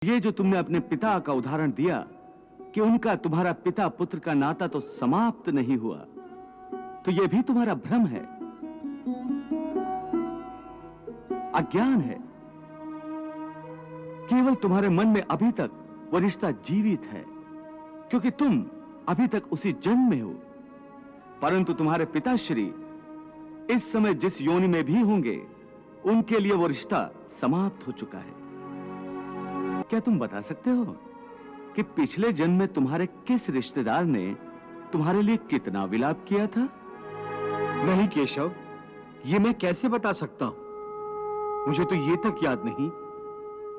ये जो तुमने अपने पिता का उदाहरण दिया कि उनका तुम्हारा पिता पुत्र का नाता तो समाप्त नहीं हुआ, तो यह भी तुम्हारा भ्रम है, अज्ञान है। केवल तुम्हारे मन में अभी तक वो रिश्ता जीवित है, क्योंकि तुम अभी तक उसी जन्म में हो। परंतु तुम्हारे पिताश्री इस समय जिस योनि में भी होंगे, उनके लिए वो रिश्ता समाप्त हो चुका है। क्या तुम बता सकते हो कि पिछले जन्म में तुम्हारे किस रिश्तेदार ने तुम्हारे लिए कितना विलाप किया था? नहीं केशव, ये मैं कैसे बता सकता हूं? मुझे तो ये तक याद नहीं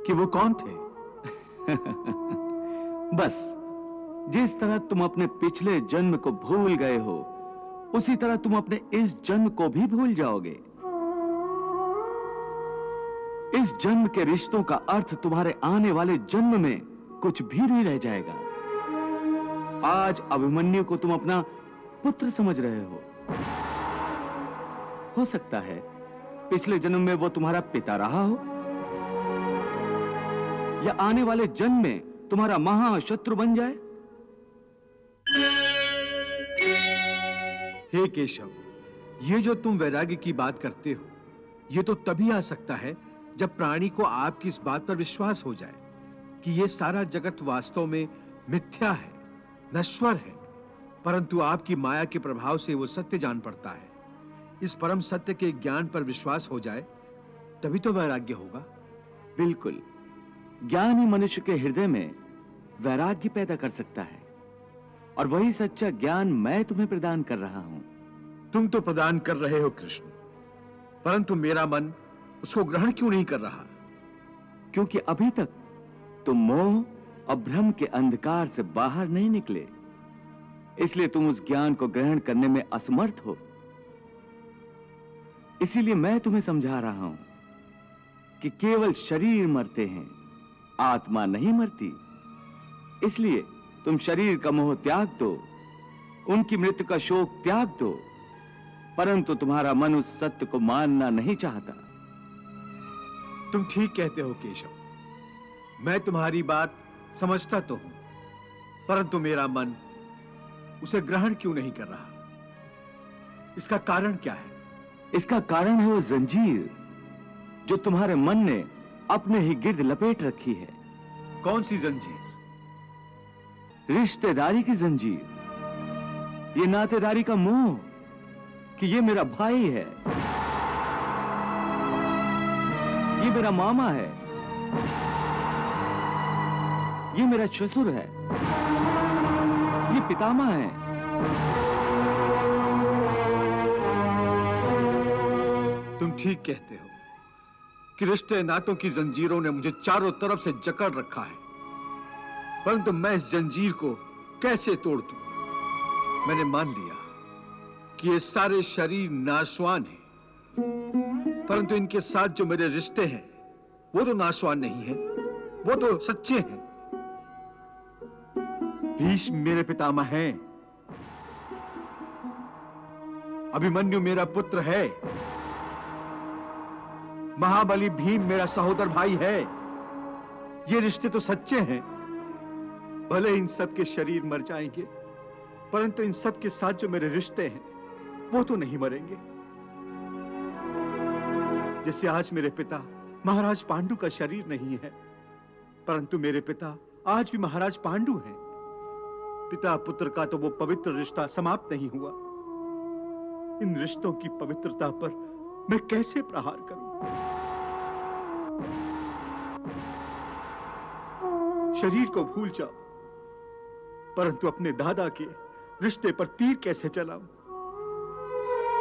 कि वो कौन थे। बस जिस तरह तुम अपने पिछले जन्म को भूल गए हो, उसी तरह तुम अपने इस जन्म को भी भूल जाओगे। इस जन्म के रिश्तों का अर्थ तुम्हारे आने वाले जन्म में कुछ भी नहीं रह जाएगा। आज अभिमन्यु को तुम अपना पुत्र समझ रहे हो सकता है पिछले जन्म में वो तुम्हारा पिता रहा हो, या आने वाले जन्म में तुम्हारा महाशत्रु बन जाए। हे केशव, ये जो तुम वैराग्य की बात करते हो, ये तो तभी आ सकता है जब प्राणी को आपकी इस बात पर विश्वास हो जाए कि ये सारा जगत वास्तव में मिथ्या है, नश्वर है, परंतु आपकी माया के प्रभाव से वो सत्य जान पड़ता है। इस परम सत्य के ज्ञान पर विश्वास हो जाए, तभी तो वैराग्य होगा। बिल्कुल, ज्ञान ही मनुष्य के हृदय में वैराग्य पैदा कर सकता है, और वही सच्चा ज्ञान मैं तुम्हें प्रदान कर रहा हूं। तुम तो प्रदान कर रहे हो कृष्ण, परंतु मेरा मन उसको ग्रहण क्यों नहीं कर रहा? क्योंकि अभी तक तुम मोह और भ्रम के अंधकार से बाहर नहीं निकले, इसलिए तुम उस ज्ञान को ग्रहण करने में असमर्थ हो। इसीलिए मैं तुम्हें समझा रहा हूं कि केवल शरीर मरते हैं, आत्मा नहीं मरती। इसलिए तुम शरीर का मोह त्याग दो, उनकी मृत्यु का शोक त्याग दो, परंतु तुम्हारा मन उस सत्य को मानना नहीं चाहता। तुम ठीक कहते हो केशव, मैं तुम्हारी बात समझता तो हूं, परंतु मेरा मन उसे ग्रहण क्यों नहीं कर रहा? इसका कारण क्या है? इसका कारण है वो जंजीर जो तुम्हारे मन ने अपने ही गिर्द लपेट रखी है। कौन सी जंजीर? रिश्तेदारी की जंजीर, ये नातेदारी का मोह कि ये मेरा भाई है, ये मेरा मामा है, ये मेरा ससुर है, ये पितामह है। तुम ठीक कहते हो कि रिश्ते नातों की जंजीरों ने मुझे चारों तरफ से जकड़ रखा है, परंतु मैं इस जंजीर को कैसे तोड़ दूं? मैंने मान लिया कि ये सारे शरीर नाशवान हैं, परंतु इनके साथ जो मेरे रिश्ते हैं वो तो नाशवान नहीं है, वो तो सच्चे हैं। भीष्म मेरे पितामह हैं, अभिमन्यु मेरा पुत्र है, महाबली भीम मेरा सहोदर भाई है। ये रिश्ते तो सच्चे हैं। भले इन सब के शरीर मर जाएंगे, परंतु इन सब के साथ जो मेरे रिश्ते हैं वो तो नहीं मरेंगे। जैसे आज मेरे पिता महाराज पांडु का शरीर नहीं है, परंतु मेरे पिता आज भी महाराज पांडु हैं। पिता पुत्र का तो वो पवित्र रिश्ता समाप्त नहीं हुआ। इन रिश्तों की पवित्रता पर मैं कैसे प्रहार करूं? शरीर को भूल जाओ, परंतु अपने दादा के रिश्ते पर तीर कैसे चलाऊं?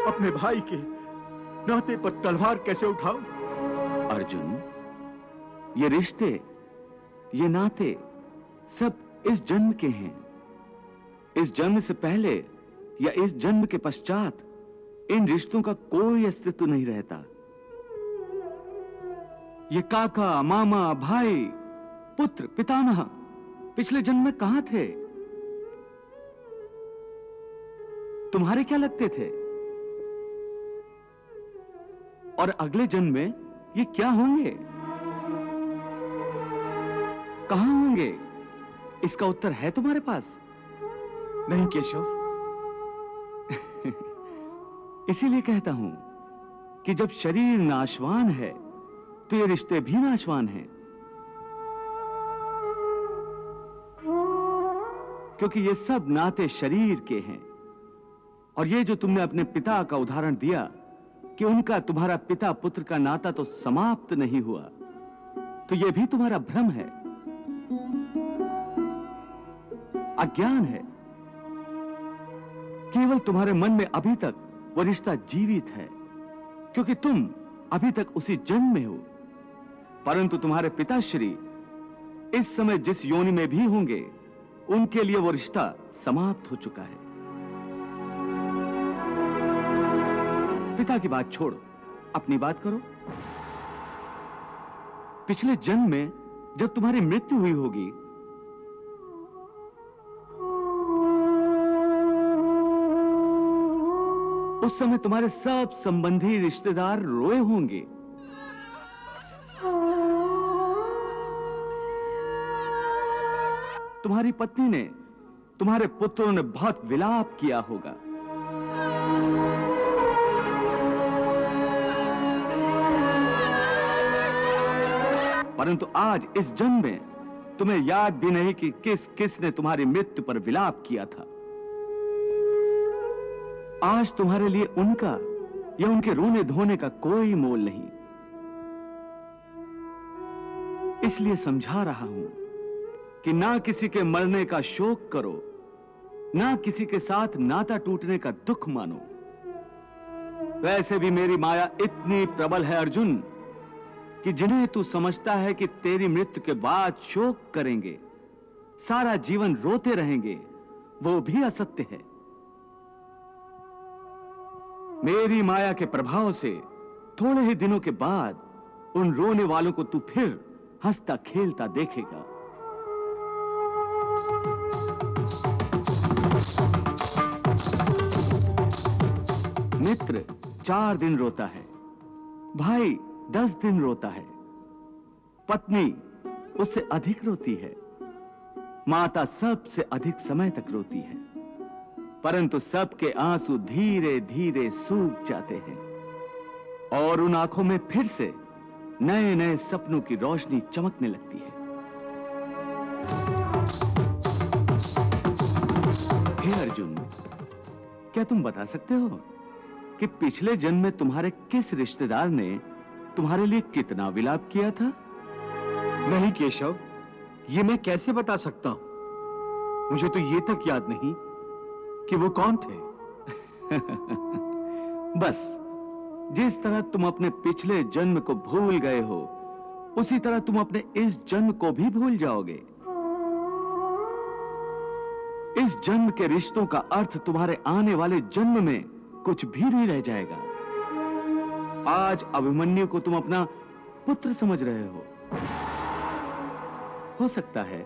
अपने भाई के नाते पर तलवार कैसे उठाऊं? अर्जुन, ये रिश्ते, ये नाते सब इस जन्म के हैं। इस जन्म से पहले या इस जन्म के पश्चात इन रिश्तों का कोई अस्तित्व नहीं रहता। ये काका, मामा, भाई, पुत्र, पितामह पिछले जन्म में कहां थे? तुम्हारे क्या लगते थे? और अगले जन्म में ये क्या होंगे? कहां होंगे? इसका उत्तर है तुम्हारे पास? नहीं केशव। इसीलिए कहता हूं कि जब शरीर नाशवान है तो ये रिश्ते भी नाशवान हैं, क्योंकि ये सब नाते शरीर के हैं। और ये जो तुमने अपने पिता का उदाहरण दिया कि उनका तुम्हारा पिता पुत्र का नाता तो समाप्त नहीं हुआ, तो ये भी तुम्हारा भ्रम है, अज्ञान है। केवल तुम्हारे मन में अभी तक वो रिश्ता जीवित है, क्योंकि तुम अभी तक उसी जन्म में हो। परंतु तुम्हारे पिताश्री इस समय जिस योनि में भी होंगे, उनके लिए वो रिश्ता समाप्त हो चुका है। पिता की बात छोड़ो, अपनी बात करो। पिछले जन्म में जब तुम्हारी मृत्यु हुई होगी, उस समय तुम्हारे सब संबंधी रिश्तेदार रोए होंगे। तुम्हारी पत्नी ने, तुम्हारे पुत्रों ने बहुत विलाप किया होगा। परंतु आज इस जन्म में तुम्हें याद भी नहीं कि किसने तुम्हारी मृत्यु पर विलाप किया था। आज तुम्हारे लिए उनका या उनके रोने धोने का कोई मोल नहीं। इसलिए समझा रहा हूं कि ना किसी के मरने का शोक करो, ना किसी के साथ नाता टूटने का दुख मानो। वैसे भी मेरी माया इतनी प्रबल है अर्जुन, कि जिन्हें तू समझता है कि तेरी मृत्यु के बाद शोक करेंगे, सारा जीवन रोते रहेंगे, वो भी असत्य है। मेरी माया के प्रभाव से थोड़े ही दिनों के बाद उन रोने वालों को तू फिर हंसता खेलता देखेगा। मित्र 4 दिन रोता है, भाई 10 दिन रोता है, पत्नी उससे अधिक रोती है, माता सबसे अधिक समय तक रोती है। परंतु सबके आंसू धीरे धीरे सूख जाते हैं और उन आंखों में फिर से नए नए सपनों की रोशनी चमकने लगती है। हे अर्जुन, क्या तुम बता सकते हो कि पिछले जन्म में तुम्हारे किस रिश्तेदार ने तुम्हारे लिए कितना विलाप किया था? नहीं केशव, ये मैं कैसे बता सकता हूं? मुझे तो ये तक याद नहीं कि वो कौन थे। बस जिस तरह तुम अपने पिछले जन्म को भूल गए हो, उसी तरह तुम अपने इस जन्म को भी भूल जाओगे। इस जन्म के रिश्तों का अर्थ तुम्हारे आने वाले जन्म में कुछ भी नहीं रह जाएगा। आज अभिमन्यु को तुम अपना पुत्र समझ रहे हो सकता है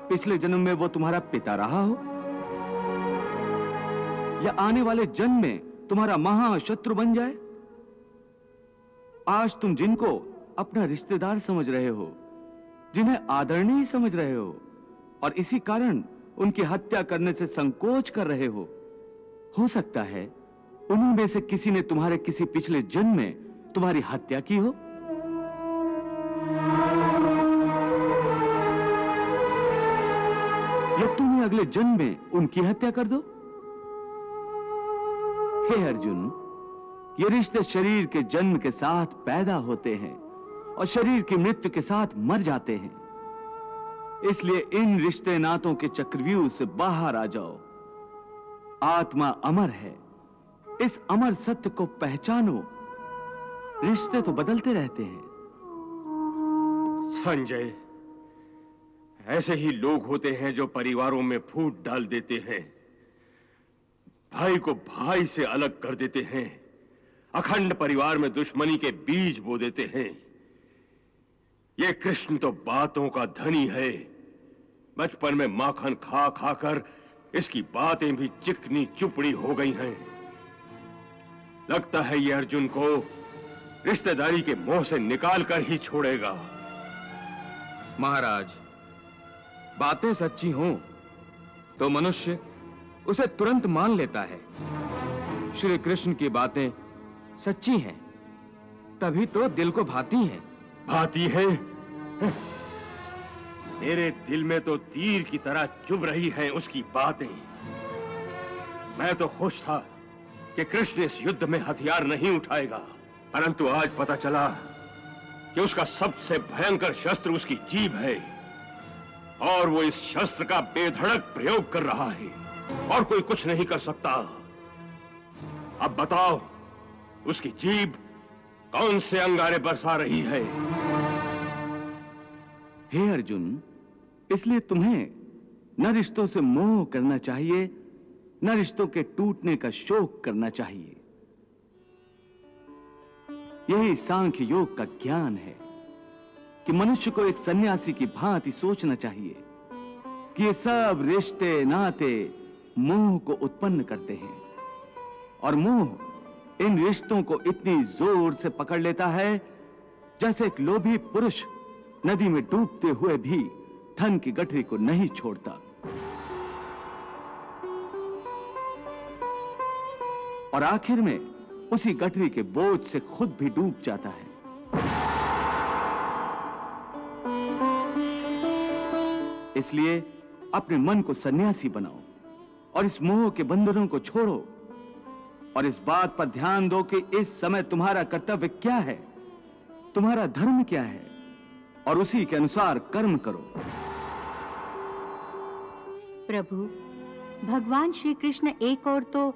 पिछले जन्म में वो तुम्हारा पिता रहा हो, या आने वाले जन्म में तुम्हारा महाशत्रु बन जाए। आज तुम जिनको अपना रिश्तेदार समझ रहे हो, जिन्हें आदरणीय समझ रहे हो, और इसी कारण उनकी हत्या करने से संकोच कर रहे हो सकता है उन्हीं में से किसी ने तुम्हारे किसी पिछले जन्म में तुम्हारी हत्या की हो। या तुम अगले जन्म में उनकी हत्या कर दो। हे अर्जुन, ये रिश्ते शरीर के जन्म के साथ पैदा होते हैं और शरीर की मृत्यु के साथ मर जाते हैं। इसलिए इन रिश्ते नातों के चक्रव्यूह से बाहर आ जाओ। आत्मा अमर है, इस अमर सत्य को पहचानो। रिश्ते तो बदलते रहते हैं। संजय, ऐसे ही लोग होते हैं जो परिवारों में फूट डाल देते हैं, भाई को भाई से अलग कर देते हैं, अखंड परिवार में दुश्मनी के बीज बो देते हैं। ये कृष्ण तो बातों का धनी है। बचपन में माखन खा खाकर इसकी बातें भी चिकनी चुपड़ी हो गई हैं। लगता है ये अर्जुन को रिश्तेदारी के मोह से निकाल कर ही छोड़ेगा। महाराज, बातें सच्ची हों तो मनुष्य उसे तुरंत मान लेता है। श्री कृष्ण की बातें सच्ची हैं, तभी तो दिल को भाती हैं। भाती है? मेरे दिल में तो तीर की तरह चुभ रही हैं उसकी बातें। मैं तो खुश था कि कृष्ण इस युद्ध में हथियार नहीं उठाएगा, परंतु आज पता चला कि उसका सबसे भयंकर शस्त्र उसकी जीभ है और वो इस शस्त्र का बेधड़क प्रयोग कर रहा है और कोई कुछ नहीं कर सकता। अब बताओ, उसकी जीभ कौन से अंगारे बरसा रही है? हे अर्जुन, इसलिए तुम्हें न रिश्तों से मोह करना चाहिए, न रिश्तों के टूटने का शोक करना चाहिए। यही सांख्य योग का ज्ञान है कि मनुष्य को एक सन्यासी की भांति सोचना चाहिए कि ये सब रिश्ते नाते मोह को उत्पन्न करते हैं और मोह इन रिश्तों को इतनी जोर से पकड़ लेता है जैसे एक लोभी पुरुष नदी में डूबते हुए भी धन की गठरी को नहीं छोड़ता और आखिर में उसी गठरी के बोझ से खुद भी डूब जाता है। इसलिए अपने मन को सन्यासी बनाओ और इस मोह के बंधनों को छोड़ो और इस बात पर ध्यान दो कि इस समय तुम्हारा कर्तव्य क्या है, तुम्हारा धर्म क्या है और उसी के अनुसार कर्म करो। प्रभु, भगवान श्री कृष्ण एक और तो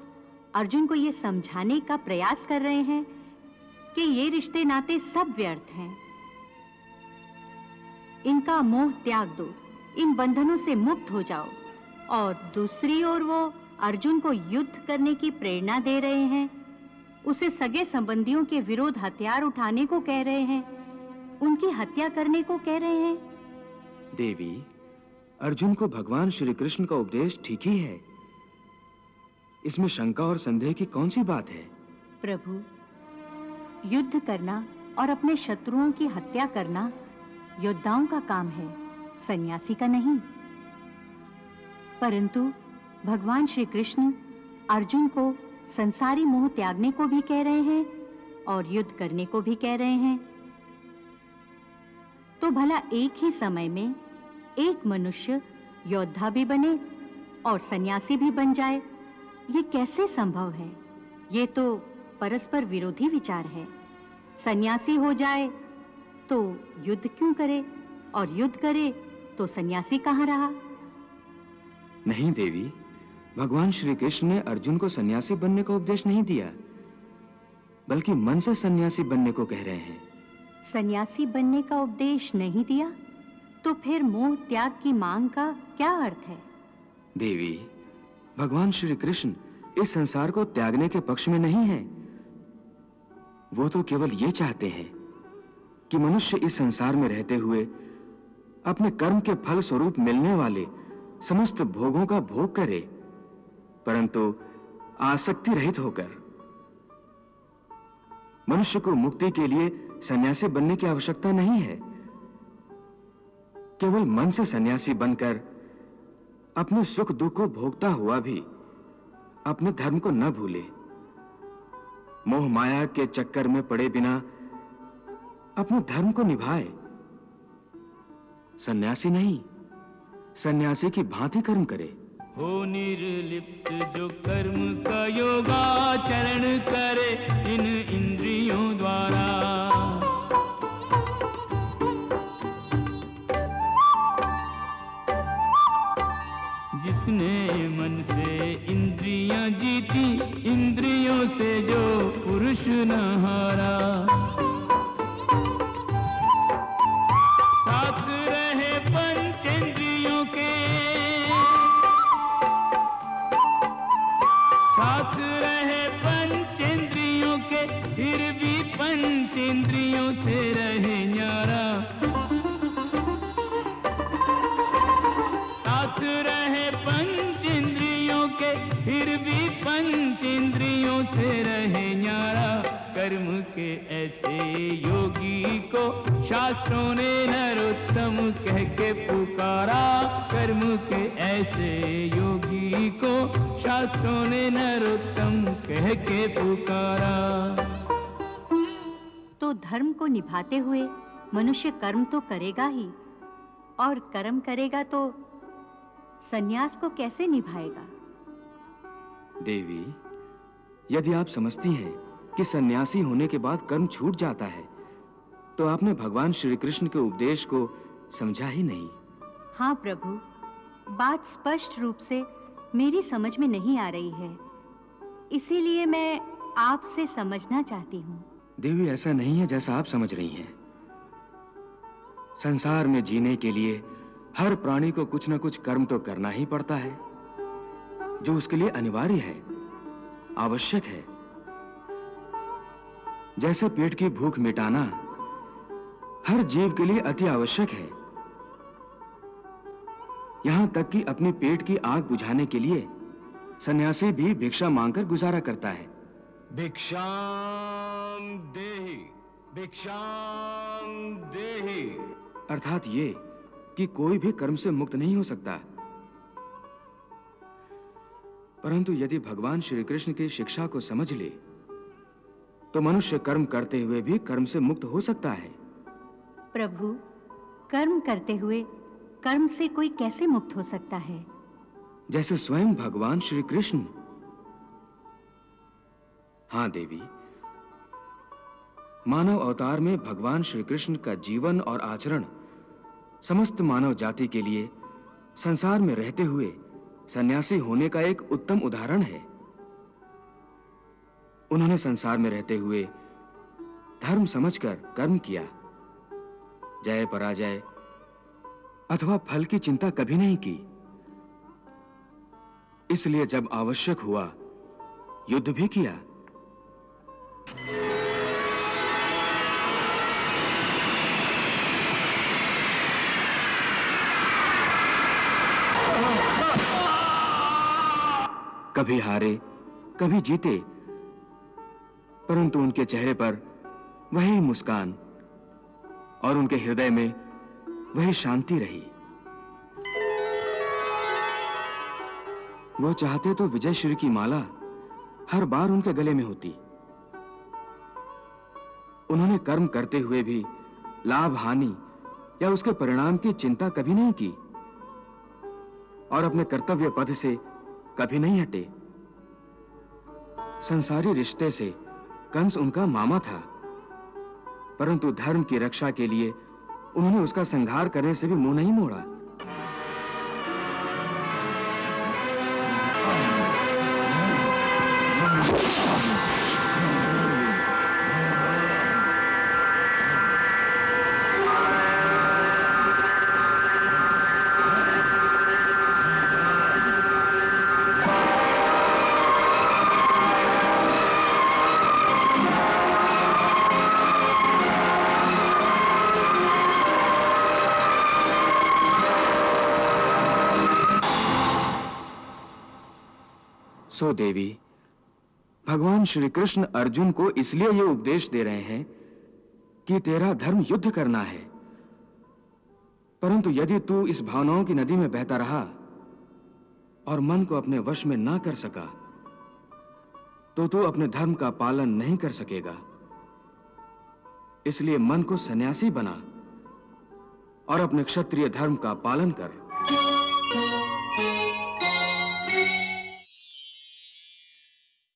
अर्जुन को यह समझाने का प्रयास कर रहे हैं कि ये रिश्ते नाते सब व्यर्थ हैं। इनका मोह त्याग दो, इन बंधनों से मुक्त हो जाओ। और दूसरी ओर वो अर्जुन को युद्ध करने की प्रेरणा दे रहे हैं, उसे सगे संबंधियों के विरोध हथियार उठाने को कह रहे हैं, उनकी हत्या करने को कह रहे हैं। देवी, अर्जुन को भगवान श्री कृष्ण का उपदेश ठीक ही है, इसमें शंका और संदेह की कौन सी बात है? प्रभु, युद्ध करना और अपने शत्रुओं की हत्या करना योद्धाओं का काम है, सन्यासी का नहीं। परंतु भगवान श्री कृष्ण अर्जुन को संसारी मोह त्यागने को भी कह रहे हैं और युद्ध करने को भी कह रहे हैं। तो भला एक ही समय में एक मनुष्य योद्धा भी बने और सन्यासी भी बन जाए, ये कैसे संभव है? ये तो परस्पर विरोधी विचार है। सन्यासी हो जाए तो युद्ध क्यों करे और युद्ध करे तो सन्यासी कहाँ रहा? नहीं देवी, भगवान श्री कृष्ण ने अर्जुन को सन्यासी बनने का उपदेश नहीं दिया, बल्कि मन से सन्यासी बनने को कह रहे हैं। सन्यासी बनने का उपदेश नहीं दिया तो फिर मोह त्याग की मांग का क्या अर्थ है? देवी, भगवान श्री कृष्ण इस संसार को त्यागने के पक्ष में नहीं है। वो तो केवल ये चाहते हैं कि मनुष्य इस संसार में रहते हुए अपने कर्म के फल स्वरूप मिलने वाले समस्त भोगों का भोग करे, परंतु आसक्ति रहित होकर। मनुष्य को मुक्ति के लिए सन्यासी बनने की आवश्यकता नहीं है। केवल मन से सन्यासी बनकर अपने सुख दुख को भोगता हुआ भी अपने धर्म को न भूले, मोह माया के चक्कर में पड़े बिना अपने धर्म को निभाए। सन्यासी नहीं, सन्यासी की भांति कर्म करे। हो निर्लिप्त जो कर्म का योगाचरण करे इन इंद्रियों द्वारा। जिसने मन से इंद्रियां जीती, इंद्रियों से जो पुरुष न हारा। साथ रहे पंचेंद्रियों के, साथ रहे पंचेंद्रियों के, फिर भी पंचेंद्रियों से रहे न्यारा। साथ रहे पंचेंद्रियों के, फिर भी पंचेंद्रियों से रहे न्यारा। कर्म के ऐसे योगी को शास्त्रों ने नरोत्तम कह के पुकारा। कर्म के ऐसे योगी को शास्त्रों ने नरोत्तम कह के पुकारा। तो धर्म को निभाते हुए मनुष्य कर्म तो करेगा ही, और कर्म करेगा तो सन्यास को कैसे निभाएगा? देवी, यदि आप समझती हैं कि सन्यासी होने के बाद कर्म छूट जाता है, तो आपने भगवान श्री कृष्ण के उपदेश को समझा ही नहीं। हाँ प्रभु, बात स्पष्ट रूप से मेरी समझ में नहीं आ रही है, इसीलिए मैं आपसे समझना चाहती हूँ। देवी, ऐसा नहीं है जैसा आप समझ रही हैं। संसार में जीने के लिए हर प्राणी को कुछ न कुछ कर्म तो करना ही पड़ता है, जो उसके लिए अनिवार्य है, आवश्यक है। जैसे पेट की भूख मिटाना हर जीव के लिए अति आवश्यक है, यहां तक कि अपनी पेट की आग बुझाने के लिए सन्यासी भी भिक्षा मांगकर गुजारा करता है। भिक्षाम देहि, भिक्षाम देहि। अर्थात ये कि कोई भी कर्म से मुक्त नहीं हो सकता। परंतु यदि भगवान श्री कृष्ण की शिक्षा को समझ ले, तो मनुष्य कर्म करते हुए भी कर्म से मुक्त हो सकता है। प्रभु, कर्म करते हुए कर्म से कोई कैसे मुक्त हो सकता है? जैसे स्वयं भगवान श्री कृष्ण। हाँ देवी, मानव अवतार में भगवान श्री कृष्ण का जीवन और आचरण समस्त मानव जाति के लिए संसार में रहते हुए सन्यासी होने का एक उत्तम उदाहरण है। उन्होंने संसार में रहते हुए धर्म समझकर कर्म किया, जय पराजय अथवा फल की चिंता कभी नहीं की। इसलिए जब आवश्यक हुआ, युद्ध भी किया। कभी हारे, कभी जीते, परंतु उनके चेहरे पर वही मुस्कान और उनके हृदय में वही शांति रही। वो चाहते तो विजय श्री की माला हर बार उनके गले में होती। उन्होंने कर्म करते हुए भी लाभ हानि या उसके परिणाम की चिंता कभी नहीं की और अपने कर्तव्य पथ से कभी नहीं हटे। संसारी रिश्ते से कंस उनका मामा था, परंतु धर्म की रक्षा के लिए उन्होंने उसका संहार करने से भी मुंह नहीं मोड़ा। सो देवी, भगवान श्री कृष्ण अर्जुन को इसलिए यह उपदेश दे रहे हैं कि तेरा धर्म युद्ध करना है, परंतु यदि तू इस भावनाओं की नदी में बहता रहा और मन को अपने वश में ना कर सका, तो तू अपने धर्म का पालन नहीं कर सकेगा। इसलिए मन को सन्यासी बना और अपने क्षत्रिय धर्म का पालन कर।